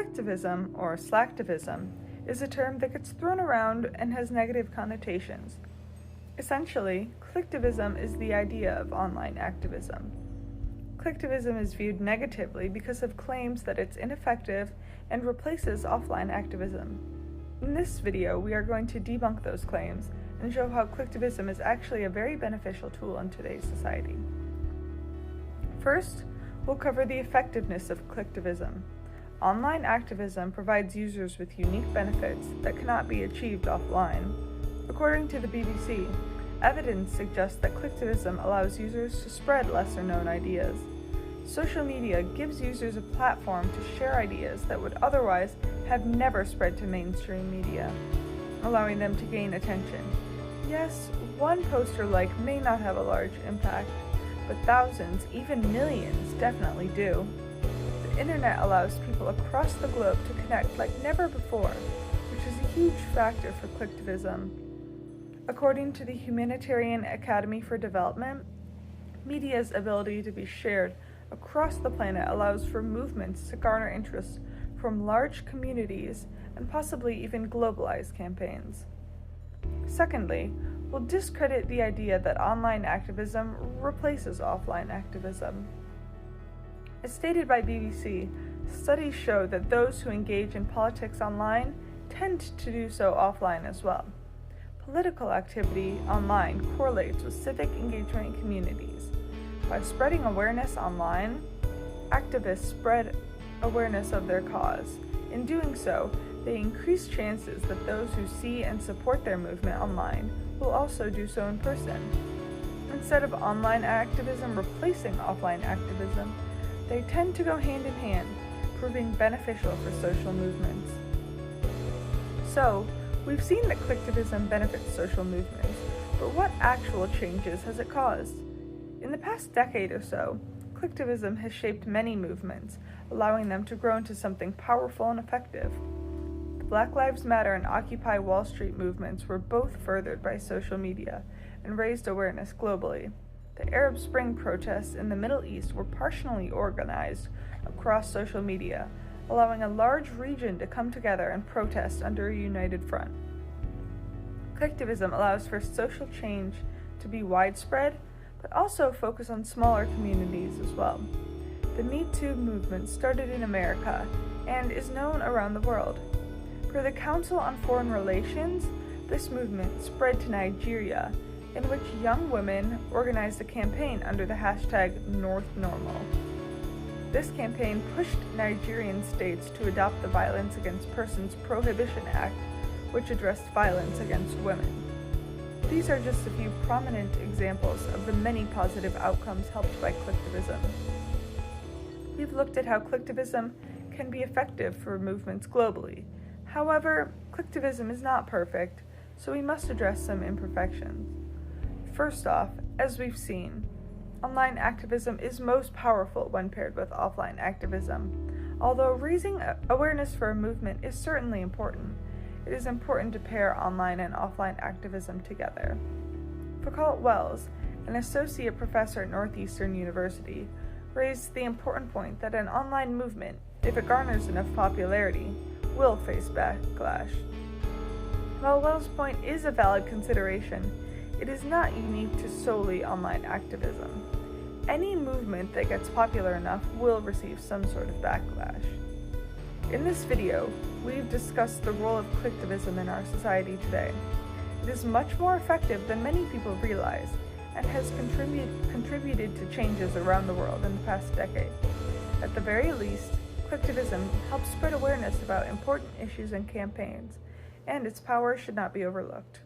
Clicktivism, or slacktivism, is a term that gets thrown around and has negative connotations. Essentially, clicktivism is the idea of online activism. Clicktivism is viewed negatively because of claims that it's ineffective and replaces offline activism. In this video, we are going to debunk those claims and show how clicktivism is actually a very beneficial tool in today's society. First, we'll cover the effectiveness of clicktivism. Online activism provides users with unique benefits that cannot be achieved offline. According to the BBC, evidence suggests that clicktivism allows users to spread lesser-known ideas. Social media gives users a platform to share ideas that would otherwise have never spread to mainstream media, allowing them to gain attention. Yes, one post or like may not have a large impact, but thousands, even millions, definitely do. The internet allows people across the globe to connect like never before, which is a huge factor for clicktivism. According to the Humanitarian Academy for Development, media's ability to be shared across the planet allows for movements to garner interest from large communities and possibly even globalized campaigns. Secondly, we'll discredit the idea that online activism replaces offline activism. As stated by BBC, studies show that those who engage in politics online tend to do so offline as well. Political activity online correlates with civic engagement in communities. By spreading awareness online, activists spread awareness of their cause. In doing so, they increase chances that those who see and support their movement online will also do so in person. Instead of online activism replacing offline activism, they tend to go hand in hand, proving beneficial for social movements. So, we've seen that clicktivism benefits social movements, but what actual changes has it caused? In the past decade or so, clicktivism has shaped many movements, allowing them to grow into something powerful and effective. The Black Lives Matter and Occupy Wall Street movements were both furthered by social media and raised awareness globally. The Arab Spring protests in the Middle East were partially organized across social media, allowing a large region to come together and protest under a united front. Clicktivism allows for social change to be widespread, but also focus on smaller communities as well. The Me Too movement started in America and is known around the world. Per the Council on Foreign Relations, this movement spread to Nigeria, in which young women organized a campaign under the hashtag #NorthNormal. This campaign pushed Nigerian states to adopt the Violence Against Persons Prohibition Act, which addressed violence against women. These are just a few prominent examples of the many positive outcomes helped by clicktivism. We've looked at how clicktivism can be effective for movements globally. However, clicktivism is not perfect, so we must address some imperfections. First off, as we've seen, online activism is most powerful when paired with offline activism. Although raising awareness for a movement is certainly important, it is important to pair online and offline activism together. Foucault Wells, an associate professor at Northeastern University, raised the important point that an online movement, if it garners enough popularity, will face backlash. While Wells' point is a valid consideration, it is not unique to solely online activism. Any movement that gets popular enough will receive some sort of backlash. In this video, we've discussed the role of clicktivism in our society today. It is much more effective than many people realize and has contributed to changes around the world in the past decade. At the very least, clicktivism helps spread awareness about important issues and campaigns, and its power should not be overlooked.